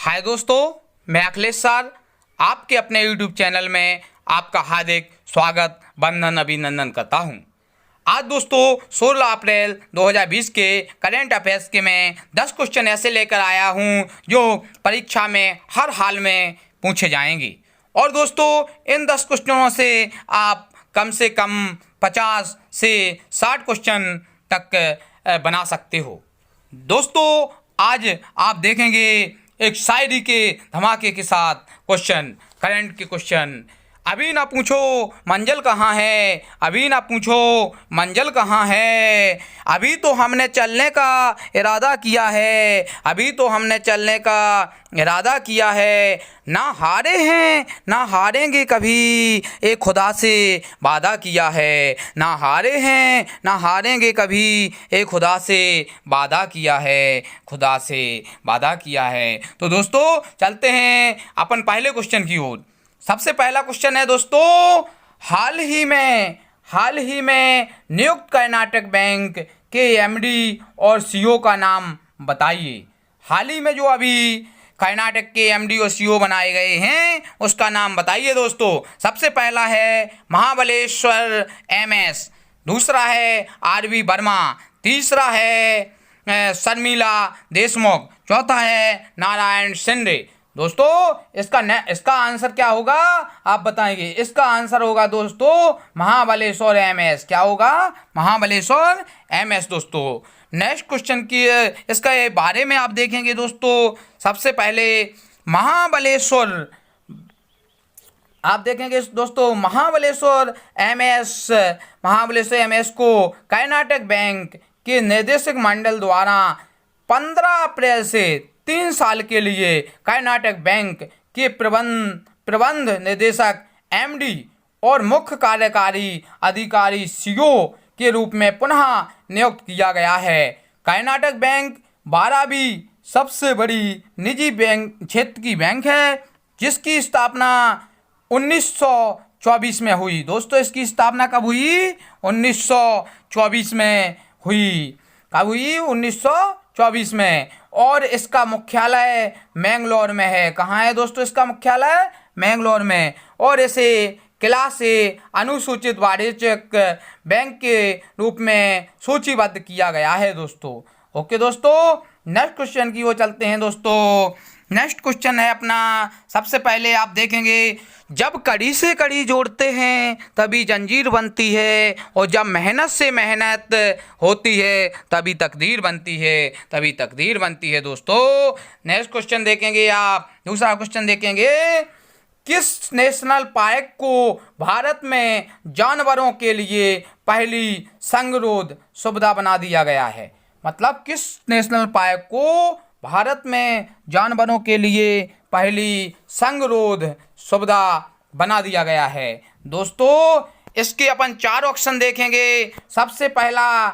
हाय दोस्तों, मैं अखिलेश सर आपके अपने यूट्यूब चैनल में आपका हार्दिक स्वागत वंदन अभिनंदन करता हूं। आज दोस्तों 16 अप्रैल 2020 के करंट अफेयर्स के मैं 10 क्वेश्चन ऐसे लेकर आया हूं जो परीक्षा में हर हाल में पूछे जाएंगे। और दोस्तों इन 10 क्वेश्चनों से आप कम से कम 50 से 60 क्वेश्चन तक बना सकते हो। दोस्तों आज आप देखेंगे एक शायरी के धमाके के साथ क्वेश्चन, करंट के क्वेश्चन। अभी ना पूछो मंजिल कहाँ है, अभी ना पूछो मंजिल कहाँ है, अभी तो हमने चलने का इरादा किया है, अभी तो हमने चलने का इरादा किया है। ना हारे हैं ना हारेंगे कभी, एक खुदा से वादा किया है। ना हारे हैं ना हारेंगे कभी, एक खुदा से वादा किया है, खुदा से वादा किया है। तो दोस्तों चलते हैं अपन पहले क्वेश्चन की ओर। सबसे पहला क्वेश्चन है दोस्तों, हाल ही में नियुक्त कर्नाटक बैंक के एमडी और सीईओ का नाम बताइए। हाल ही में जो अभी कर्नाटक के एमडी और सीईओ बनाए गए हैं उसका नाम बताइए दोस्तों। सबसे पहला है महाबलेश्वर एमएस, दूसरा है आरवी वर्मा, तीसरा है शर्मिला देशमुख, चौथा है नारायण शिंदे। दोस्तों इसका आंसर क्या होगा आप बताएंगे। इसका आंसर होगा दोस्तों महाबलेश्वर एमएस। क्या होगा? महाबलेश्वर एमएस। दोस्तों नेक्स्ट क्वेश्चन की इसका बारे में आप देखेंगे दोस्तों। सबसे पहले महाबलेश्वर आप देखेंगे दोस्तों, महाबलेश्वर एमएस को कर्नाटक बैंक के निदेशक मंडल द्वारा 15 अप्रैल से 3 साल के लिए कर्नाटक बैंक के प्रबंध निदेशक एमडी और मुख्य कार्यकारी अधिकारी सीईओ के रूप में पुनः नियुक्त किया गया है। कर्नाटक बैंक 12वीं सबसे बड़ी निजी बैंक क्षेत्र की बैंक है जिसकी स्थापना 1924 में हुई। दोस्तों इसकी स्थापना कब हुई? 1924 में हुई। कब हुई? 1924 में। और इसका मुख्यालय मैंगलोर में है। कहाँ है दोस्तों इसका मुख्यालय? मैंगलोर में। और इसे क्लास से अनुसूचित वाणिज्यिक बैंक के रूप में सूचीबद्ध किया गया है दोस्तों। ओके दोस्तों नेक्स्ट क्वेश्चन की ओर चलते हैं दोस्तों। नेक्स्ट क्वेश्चन है अपना। सबसे पहले आप देखेंगे, जब कड़ी से कड़ी जोड़ते हैं तभी जंजीर बनती है, और जब मेहनत से मेहनत होती है तभी तकदीर बनती है, तभी तकदीर बनती है। दोस्तों नेक्स्ट क्वेश्चन देखेंगे आप। दूसरा क्वेश्चन देखेंगे, किस नेशनल पार्क को भारत में जानवरों के लिए पहली संगरोध सुविधा बना दिया गया है? मतलब किस नेशनल पार्क को भारत में जानवरों के लिए पहली संगरोध सुविधा बना दिया गया है? दोस्तों इसके अपन 4 ऑप्शन देखेंगे। सबसे पहला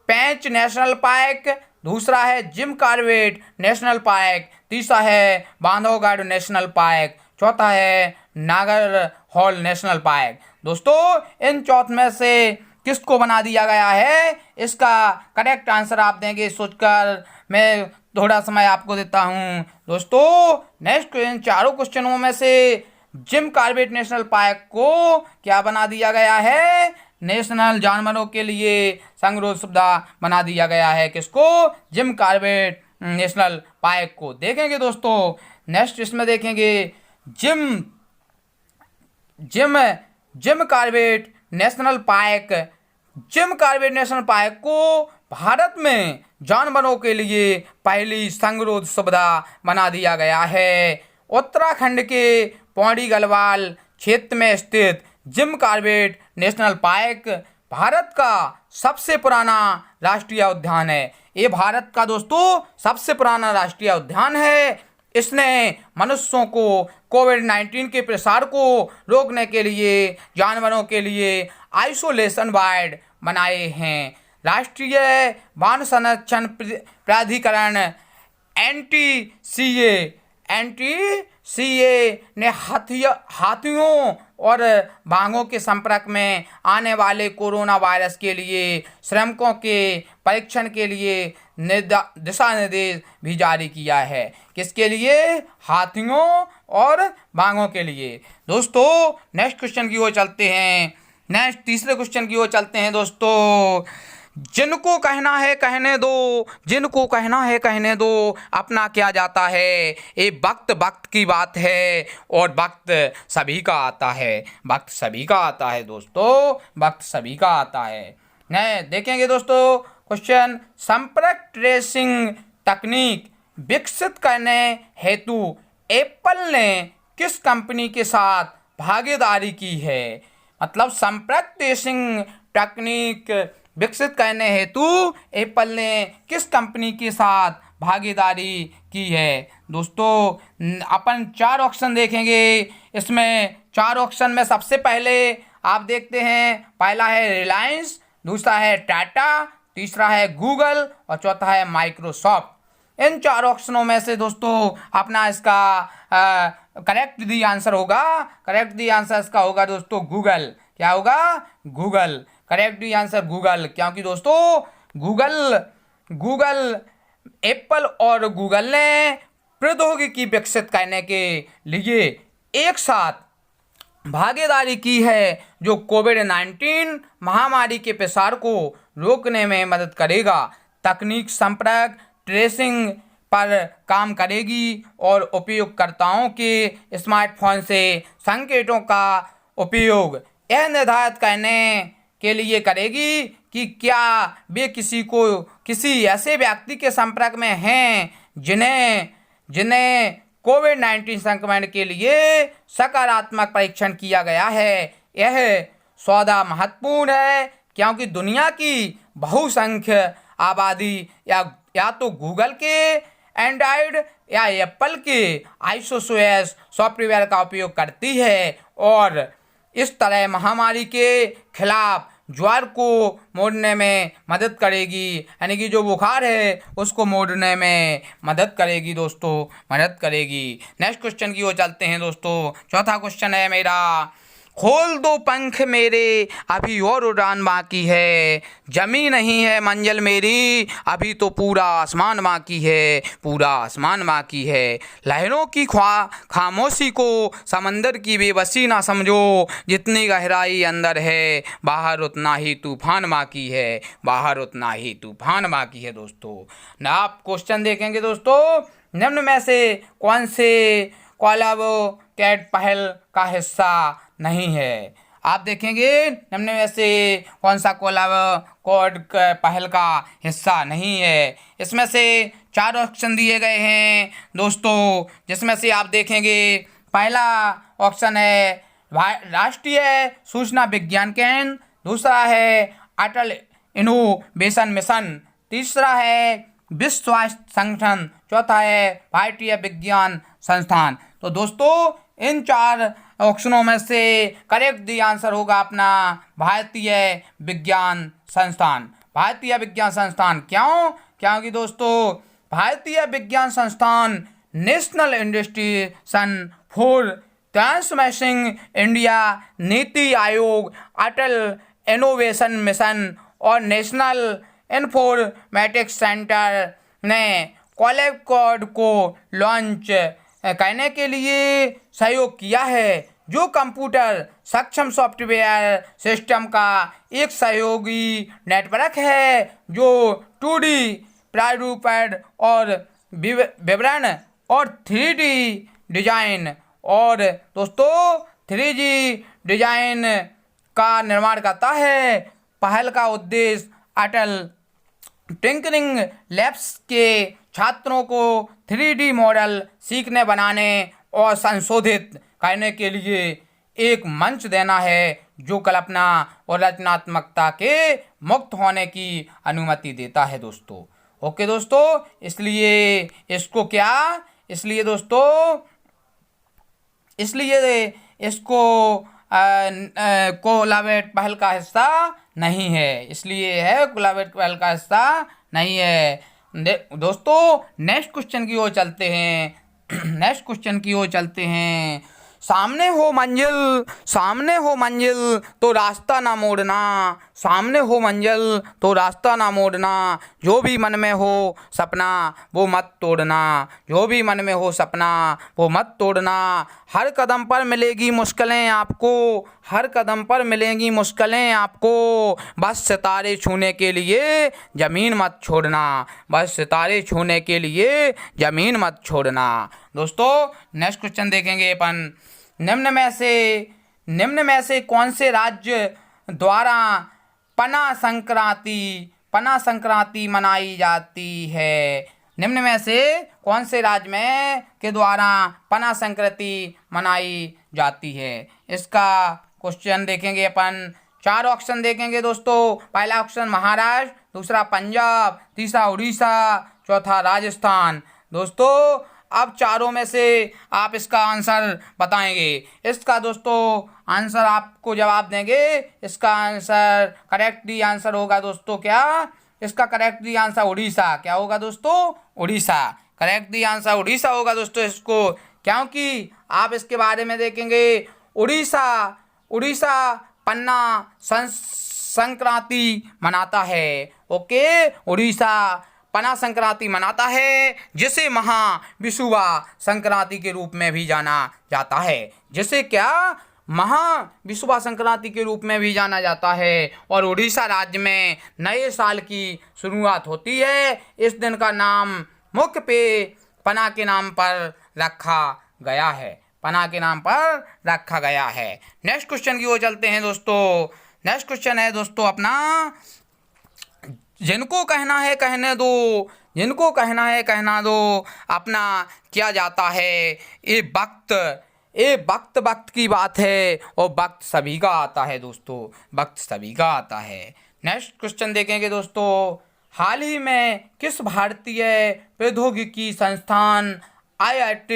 पेंच नेशनल पार्क, दूसरा है जिम कॉर्बेट नेशनल पार्क, तीसरा है बांधवगढ़ नेशनल पार्क, चौथा है नागरहोल नेशनल पार्क। दोस्तों इन चौथ में से किसको बना दिया गया है? इसका करेक्ट आंसर आप देंगे सोचकर। मैं थोड़ा समय आपको देता हूं दोस्तों। नेक्स्ट इन चारों क्वेश्चनों में से जिम कॉर्बेट नेशनल पार्क को क्या बना दिया गया है? नेशनल जानवरों के लिए संगरोध सुविधा बना दिया गया है। किसको? जिम कॉर्बेट नेशनल पार्क को। देखेंगे दोस्तों नेक्स्ट इसमें देखेंगे, जिम कॉर्बेट नेशनल पार्क को भारत में जानवरों के लिए पहली संगरोध सुविधा बना दिया गया है। उत्तराखंड के पौड़ी गढ़वाल क्षेत्र में स्थित Jim Corbett national park Bharat का सबसे पुराना राष्ट्रीय उद्यान है। ये भारत का दोस्तों सबसे पुराना राष्ट्रीय उद्यान है। इसने मनुष्यों को कोविड-19 के प्रसार को रोकने के लिए जानवरों के लिए आइसोलेशन वार्ड बनाए हैं। राष्ट्रीय वन संरक्षण प्राधिकरण NTCA NTCA ने हाथियों और बाघों के संपर्क में आने वाले कोरोना वायरस के लिए श्रमिकों के परीक्षण के लिए दिशा निर्देश भी जारी किया है। किसके लिए? हाथियों और बाघों के लिए। दोस्तों नेक्स्ट क्वेश्चन की ओर चलते हैं। नेक्स्ट तीसरे क्वेश्चन की ओर चलते हैं दोस्तों। जिनको कहना है कहने दो, जिनको कहना है कहने दो, अपना क्या जाता है। ये वक्त की बात है और वक्त सभी का आता है। वक्त सभी का आता है दोस्तों, वक्त सभी का आता है। नहीं देखेंगे दोस्तों क्वेश्चन। संपर्क ट्रेसिंग तकनीक विकसित करने हेतु एप्पल ने किस कंपनी के साथ भागीदारी की है। मतलब संपर्क ट्रेसिंग तकनीक विकसित करने हेतु एप्पल ने किस कंपनी के साथ भागीदारी की है। दोस्तों अपन 4 ऑप्शन देखेंगे। इसमें 4 ऑप्शन में सबसे पहले आप देखते हैं, पहला है रिलायंस, दूसरा है टाटा, तीसरा है गूगल और चौथा है माइक्रोसॉफ्ट। इन 4 ऑप्शनों में से दोस्तों अपना इसका करेक्ट दी आंसर होगा। करेक्ट दी आंसर इसका होगा दोस्तों गूगल। क्या होगा? Google. Correct the answer Google. क्योंकि दोस्तों गूगल एप्पल और गूगल ने प्रौद्योगिकी विकसित करने के लिए एक साथ भागीदारी की है जो कोविड-19 महामारी के प्रसार को रोकने में मदद करेगा। तकनीक संपर्क ट्रेसिंग पर काम करेगी और उपयोगकर्ताओं के स्मार्टफोन से संकेतों का उपयोग यह निर्धारित करने के लिए करेगी कि क्या वे किसी ऐसे व्यक्ति के संपर्क में हैं जिन्हें कोविड-19 संक्रमण के लिए सकारात्मक परीक्षण किया गया है। यह सौदा महत्वपूर्ण है क्योंकि दुनिया की बहुसंख्य आबादी या तो गूगल के एंड्रॉयड या एप्पल के iOS सॉफ्टवेयर का उपयोग करती है और इस तरह महामारी के खिलाफ ज्वार को मोड़ने में मदद करेगी। यानी कि जो बुखार है उसको मोड़ने में मदद करेगी दोस्तों, मदद करेगी। नेक्स्ट क्वेश्चन की ओर चलते हैं दोस्तों। चौथा क्वेश्चन है मेरा, खोल दो पंख मेरे अभी और उड़ान बाकी है, जमी नहीं है मंजिल मेरी अभी तो पूरा आसमान बाकी है, पूरा आसमान बाकी है। लहरों की खामोशी को समंदर की बेबसी ना समझो, जितनी गहराई अंदर है बाहर उतना ही तूफान बाकी है, बाहर उतना ही तूफान बाकी है। दोस्तों ना आप क्वेश्चन देखेंगे दोस्तों, निम्न में से कौन से कोलैबोरेट पहल का हिस्सा नहीं है। आप देखेंगे निम्न में से कौन सा कोलैबोरेट पहल का हिस्सा नहीं है। इसमें से 4 ऑप्शन दिए गए हैं दोस्तों, जिसमें से आप देखेंगे पहला ऑप्शन है राष्ट्रीय सूचना विज्ञान केंद्र, दूसरा है अटल इनोवेशन मिशन, तीसरा है विश्व स्वास्थ्य संगठन, चौथा है भारतीय विज्ञान संस्थान। तो दोस्तों इन 4 ऑप्शनों में से करेक्ट दी आंसर होगा अपना भारतीय विज्ञान संस्थान। भारतीय विज्ञान संस्थान क्यों? क्योंकि दोस्तों भारतीय विज्ञान संस्थान national institution for transforming India, NITI Aayog, Atal innovation mission और नेशनल इंफॉर्मेटिक्स सेंटर ने कोलैबोरेट को लॉन्च करने के लिए सहयोग किया है, जो कंप्यूटर सक्षम सॉफ्टवेयर सिस्टम का एक सहयोगी नेटवर्क है जो 2D प्रारूपण और विवरण और 3D डिजाइन और दोस्तों 3D डिजाइन का निर्माण करता है। पहल का उद्देश्य अटल टिंकरिंग लैब्स के छात्रों को 3D मॉडल सीखने, बनाने और संशोधित करने के लिए एक मंच देना है जो कल्पना और रचनात्मकता के मुक्त होने की अनुमति देता है दोस्तों। ओके दोस्तों, इसलिए इसको क्या, इसलिए दोस्तों इसको कोलैबोरेट पहल का हिस्सा नहीं है, इसलिए है कोलैबोरेट पहल का हिस्सा नहीं है। दोस्तों नेक्स्ट क्वेश्चन की ओर चलते हैं। नेक्स्ट क्वेश्चन की ओर चलते हैं। सामने हो मंजिल तो रास्ता ना मोड़ना, सामने हो मंजिल तो रास्ता ना मोड़ना, जो भी मन में हो सपना वो मत तोड़ना, जो भी मन में हो सपना वो मत तोड़ना। हर कदम पर मिलेगी मुश्किलें आपको, हर कदम पर मिलेंगी मुश्किलें आपको, बस सितारे छूने के लिए ज़मीन मत छोड़ना, बस सितारे छूने के लिए ज़मीन मत छोड़ना। दोस्तों नेक्स्ट क्वेश्चन देखेंगे अपन। निम्न में से कौन से राज्य द्वारा पना संक्रांति मनाई जाती है? निम्न में से कौन से राज्य में के द्वारा पना संक्रांति मनाई जाती है? इसका क्वेश्चन देखेंगे अपन। 4 ऑप्शन देखेंगे दोस्तों। पहला ऑप्शन महाराष्ट्र, दूसरा पंजाब, तीसरा उड़ीसा, चौथा राजस्थान। दोस्तों अब चारों में से आप इसका आंसर बताएंगे। इसका दोस्तों आंसर आपको जवाब देंगे। इसका आंसर करेक्टली आंसर होगा दोस्तों क्या? इसका करेक्टली आंसर उड़ीसा। क्या होगा दोस्तों? उड़ीसा। करेक्टली आंसर उड़ीसा होगा दोस्तों इसको, क्योंकि आप इसके बारे में देखेंगे। उड़ीसा पन्ना संक्रांति मनाता है। ओके, उड़ीसा पना संक्रांति मनाता है, जिसे महाविषुवा संक्रांति के रूप में भी जाना जाता है। जिसे क्या? महाविषुवा संक्रांति के रूप में भी जाना जाता है। और उड़ीसा राज्य में नए साल की शुरुआत होती है। इस दिन का नाम मुख्य पे पना के नाम पर रखा गया है, पना के नाम पर रखा गया है। नेक्स्ट क्वेश्चन की ओर चलते हैं दोस्तों। नेक्स्ट क्वेश्चन है दोस्तों अपना, जिनको कहना है कहने दो, जिनको कहना है कहना दो, अपना किया जाता है। ये वक्त की बात है, और वक्त सभी का आता है दोस्तों, वक्त सभी का आता है। नेक्स्ट क्वेश्चन देखेंगे दोस्तों। हाल ही में किस भारतीय प्रौद्योगिकी संस्थान IIT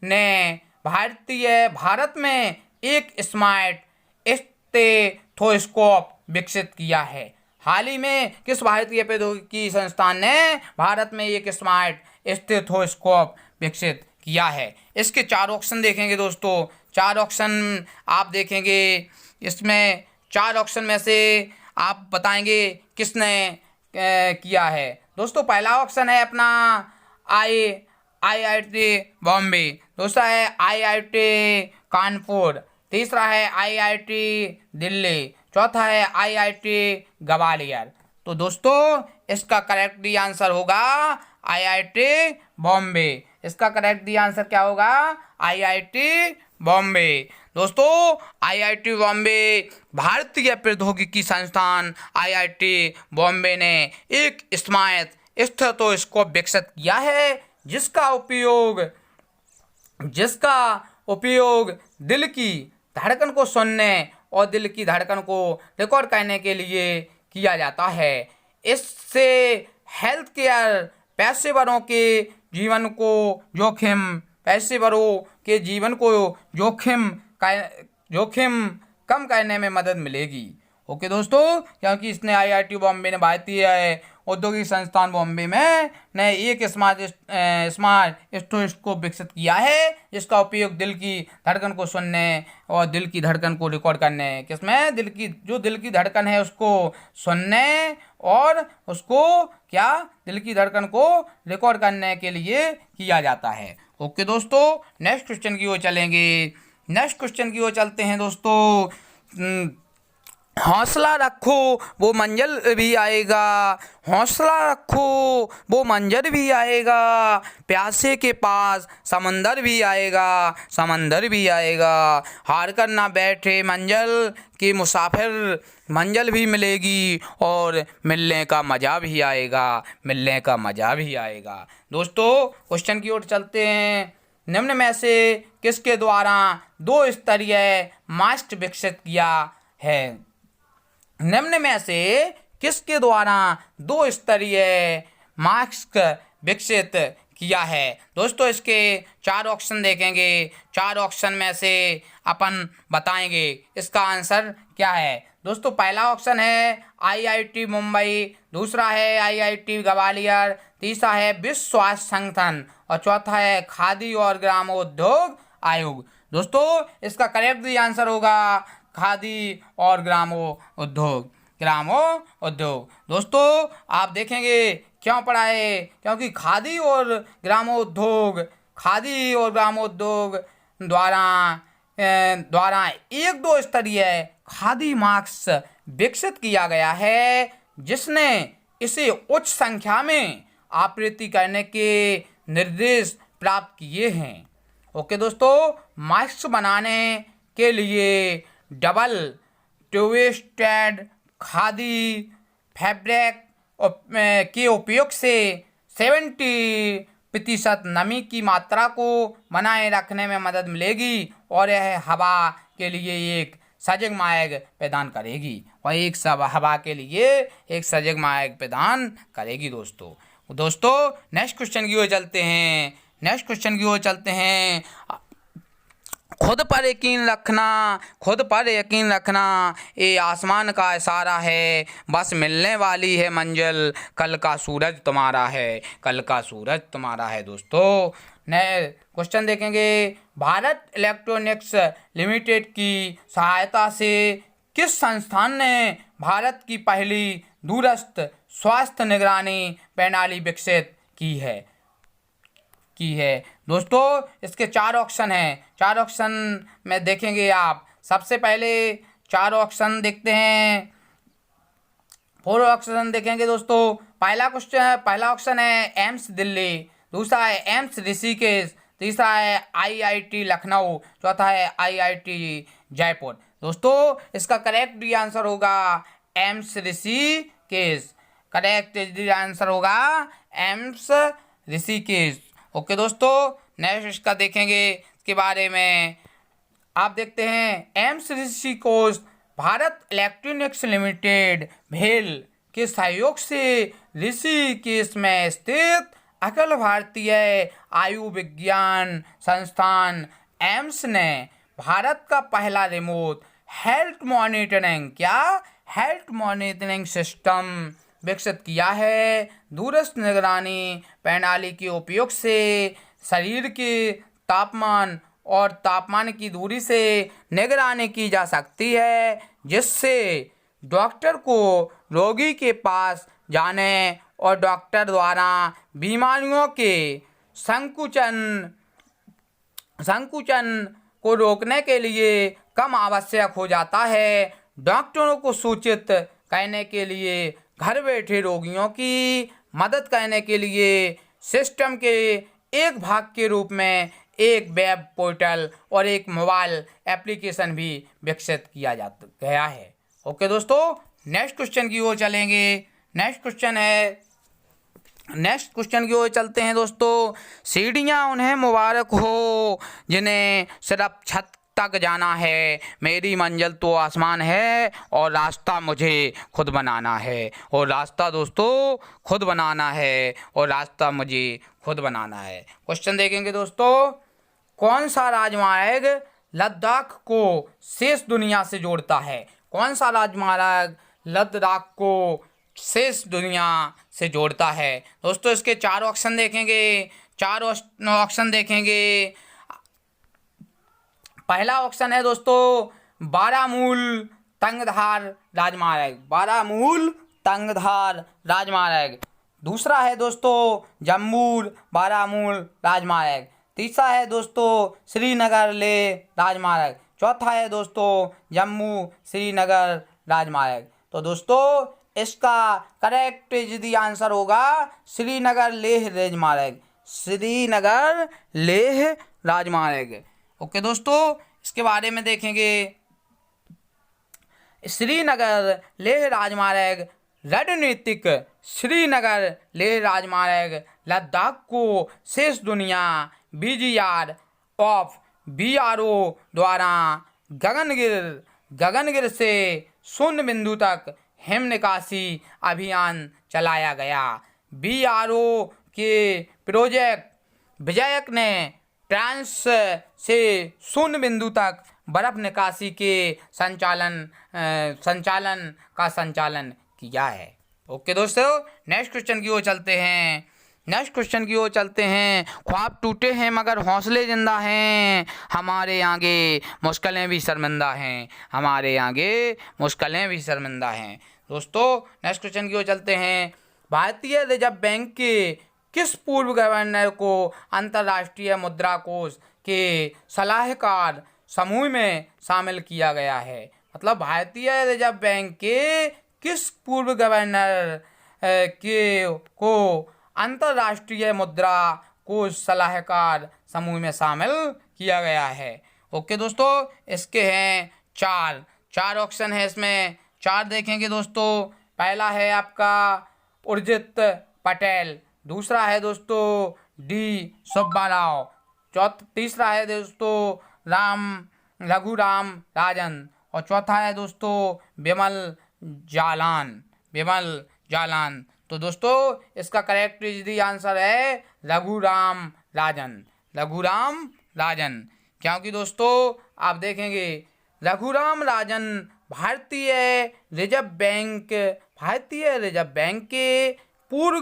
ने भारत में एक स्मार्ट स्टेथोस्कोप विकसित किया है? हाल ही में किस भारतीय प्रौद्योगिकी संस्थान ने भारत में एक स्मार्ट स्टेथोस्कोप विकसित किया है? इसके 4 ऑप्शन देखेंगे दोस्तों। 4 ऑप्शन आप देखेंगे। इसमें 4 ऑप्शन में से आप बताएंगे किसने किया है। दोस्तों पहला ऑप्शन है अपना IIT बॉम्बे, दूसरा है IIT कानपुर, तीसरा है IIT दिल्ली, चौथा है IIT ग्वालियर। तो दोस्तों इसका करेक्टली आंसर होगा IIT बॉम्बे। इसका करेक्टली आंसर क्या होगा? IIT बॉम्बे। दोस्तों IIT बॉम्बे, भारतीय प्रौद्योगिकी संस्थान IIT बॉम्बे ने एक स्मार्ट स्टेथोस्कोप विकसित किया है, जिसका उपयोग दिल की धड़कन को सुनने और दिल की धड़कन को रिकॉर्ड करने के लिए किया जाता है। इससे हेल्थ केयर पेशेवरों के जीवन को जोखिम कम करने में मदद मिलेगी। ओके दोस्तों, क्योंकि इसने IIT बॉम्बे ने भारतीय औद्योगिक संस्थान बॉम्बे में ने एक स्मार्ट स्टेथोस्कोप विकसित किया है, जिसका उपयोग दिल की धड़कन को सुनने और दिल की धड़कन को रिकॉर्ड करने, किसमें दिल की धड़कन है उसको सुनने और उसको क्या दिल की धड़कन को रिकॉर्ड करने के लिए किया जाता है। ओके दोस्तों, नेक्स्ट क्वेश्चन की ओर चलेंगे। नेक्स्ट क्वेश्चन की ओर चलते हैं दोस्तों। हौसला रखो वो मंजिल भी आएगा, हौसला रखो वो मंजिल भी आएगा, प्यासे के पास समंदर भी आएगा, हार कर ना बैठे मंजिल के मुसाफिर, मंजिल भी मिलेगी और मिलने का मज़ा भी आएगा। दोस्तों क्वेश्चन की ओर चलते हैं। निम्न में से किसके द्वारा 2 स्तरीय मास्ट विकसित किया है? निम्न में से किसके द्वारा 2 स्तरीय मास्क विकसित किया है। दोस्तों इसके 4 ऑप्शन देखेंगे, 4 ऑप्शन में से अपन बताएंगे इसका आंसर क्या है। दोस्तों पहला ऑप्शन है आईआईटी मुंबई, दूसरा है आईआईटी ग्वालियर, तीसरा है विश्व स्वास्थ्य संगठन और चौथा है खादी और ग्रामोद्योग आयोग। दोस्तों इसका करेक्ट आंसर होगा खादी और ग्रामोद्योग। दोस्तों आप देखेंगे क्यों पढ़ा है, क्योंकि खादी और ग्रामोद्योग द्वारा एक दो स्तरीय खादी मास्क विकसित किया गया है, जिसने इसे उच्च संख्या में आपूर्ति करने के निर्देश प्राप्त किए हैं। ओके दोस्तों, मास्क बनाने के लिए डबल ट्विस्टेड खादी फैब्रिक के उपयोग से 70% नमी की मात्रा को बनाए रखने में मदद मिलेगी और यह हवा के लिए एक सजग मार्ग प्रदान करेगी दोस्तों नेक्स्ट क्वेश्चन की ओर चलते हैं। खुद पर यकीन रखना ये आसमान का इशारा है, बस मिलने वाली है मंजिल, कल का सूरज तुम्हारा है। दोस्तों नए क्वेश्चन देखेंगे। भारत इलेक्ट्रॉनिक्स लिमिटेड की सहायता से किस संस्थान ने भारत की पहली दूरस्थ स्वास्थ्य निगरानी प्रणाली विकसित की है। दोस्तों इसके 4 ऑप्शन हैं, 4 ऑप्शन में देखेंगे आप। सबसे पहले 4 ऑप्शन देखते हैं, 4 ऑप्शन देखेंगे दोस्तों। पहला ऑप्शन है एम्स दिल्ली, दूसरा है एम्स ऋषिकेश, तीसरा है आईआईटी लखनऊ, चौथा है आईआईटी जयपुर। दोस्तों इसका करेक्ट आंसर होगा एम्स ऋषिकेश। ओके दोस्तों नेक्स्ट इसका देखेंगे, इसके बारे में आप देखते हैं। AIIMS Rishikesh Bharat electronics limited भेल के सहयोग से ऋषिकेश में स्थित अखिल भारतीय आयुर्विज्ञान संस्थान एम्स ने भारत का पहला रिमोट हेल्थ मॉनिटरिंग सिस्टम विकसित किया है। दूरस्थ निगरानी प्रणाली के उपयोग से शरीर के तापमान की दूरी से निगरानी की जा सकती है, जिससे डॉक्टर को रोगी के पास जाने और डॉक्टर द्वारा बीमारियों के संकुचन को रोकने के लिए कम आवश्यक हो जाता है। डॉक्टरों को सूचित करने के लिए, घर बैठे रोगियों की मदद करने के लिए सिस्टम के एक भाग के रूप में एक वेब पोर्टल और एक मोबाइल एप्लीकेशन भी विकसित किया गया है। ओके दोस्तों नेक्स्ट क्वेश्चन की ओर चलते हैं दोस्तों। सीढ़ियाँ उन्हें मुबारक हो जिन्हें सिर्फ छत तक जाना है, मेरी मंजिल तो आसमान है और रास्ता मुझे खुद बनाना है। और रास्ता दोस्तों खुद बनाना है। क्वेश्चन देखेंगे दोस्तों। कौन सा राजमार्ग लद्दाख को शेष दुनिया से जोड़ता है? दोस्तों इसके 4 ऑप्शन देखेंगे। पहला ऑप्शन है दोस्तों बारामूल तंगधार राजमार्ग, दूसरा है दोस्तों जम्मू बारामूल राजमार्ग, तीसरा है दोस्तों श्रीनगर लेह राजमार्ग, चौथा है दोस्तों जम्मू श्रीनगर राजमार्ग। तो दोस्तों इसका करेक्ट आंसर होगा श्रीनगर लेह राजमार्ग। ओके दोस्तों इसके बारे में देखेंगे। श्रीनगर लेह राजमार्ग रणनीतिक श्रीनगर लेह राजमार्ग लद्दाख को शेष दुनिया BRO द्वारा गगनगिर से शून्य बिंदु तक हिम निकासी अभियान चलाया गया। BRO के प्रोजेक्ट विजयक ने ट्रांस से शून्य बिंदु तक बर्फ निकासी के संचालन किया है। ओके दोस्तों, नेक्स्ट क्वेश्चन की ओर चलते हैं। ख्वाब टूटे हैं मगर हौसले जिंदा हैं, हमारे आगे मुश्किलें भी शर्मिंदा हैं। दोस्तों नेक्स्ट क्वेश्चन की ओर चलते हैं। भारतीय रिजर्व बैंक के किस पूर्व गवर्नर को अंतर्राष्ट्रीय मुद्रा कोष के सलाहकार समूह में शामिल किया गया है? मतलब भारतीय रिजर्व बैंक के किस पूर्व गवर्नर को अंतर्राष्ट्रीय मुद्रा कोष सलाहकार समूह में शामिल किया गया है? ओके दोस्तों, इसके हैं चार ऑप्शन है, इसमें चार देखेंगे दोस्तों। पहला है आपका उर्जित पटेल, दूसरा है दोस्तों डी सुब्बा राव, तीसरा है दोस्तों रघुराम राजन, और चौथा है दोस्तों विमल जालान। तो दोस्तों इसका करेक्ट आंसर है रघुराम राजन, क्योंकि दोस्तों आप देखेंगे रघुराम राजन भारतीय रिजर्व बैंक के पूर्व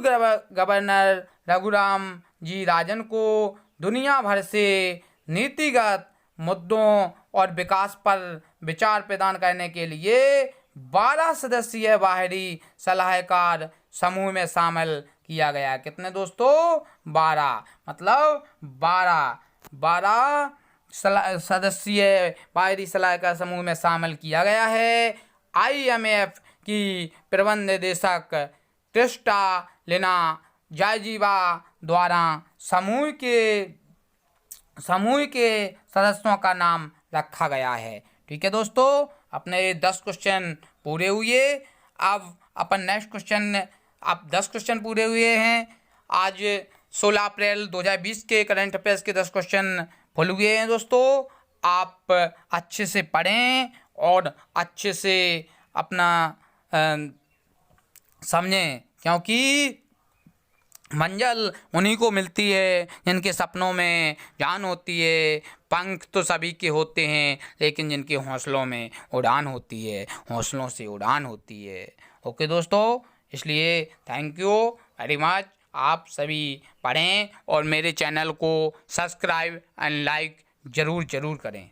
गवर्नर रघुराम जी राजन को दुनिया भर से नीतिगत मुद्दों और विकास पर विचार प्रदान करने के लिए 12 सदस्यीय बाहरी सलाहकार समूह में शामिल किया गया। कितने दोस्तों? 12, मतलब 12 सदस्यीय बाहरी सलाहकार समूह में शामिल किया गया है। IMF की प्रबंध निदेशक क्रिस्टालिना जॉर्जिवा द्वारा समूह के सदस्यों का नाम रखा गया है। ठीक है दोस्तों, अपने 10 क्वेश्चन पूरे हुए। अब अपन नेक्स्ट क्वेश्चन, अब 10 क्वेश्चन पूरे हुए हैं। आज 16 अप्रैल 2020 के करंट अफेयर्स के 10 क्वेश्चन फुल हुए हैं दोस्तों। आप अच्छे से पढ़ें और अच्छे से अपना समझें, क्योंकि मंजिल उन्हीं को मिलती है जिनके सपनों में जान होती है। पंख तो सभी के होते हैं, लेकिन जिनके हौसलों में उड़ान होती है, हौसलों से उड़ान होती है। ओके दोस्तों, इसलिए थैंक यू वेरी मच। आप सभी पढ़ें और मेरे चैनल को सब्सक्राइब एंड लाइक ज़रूर करें।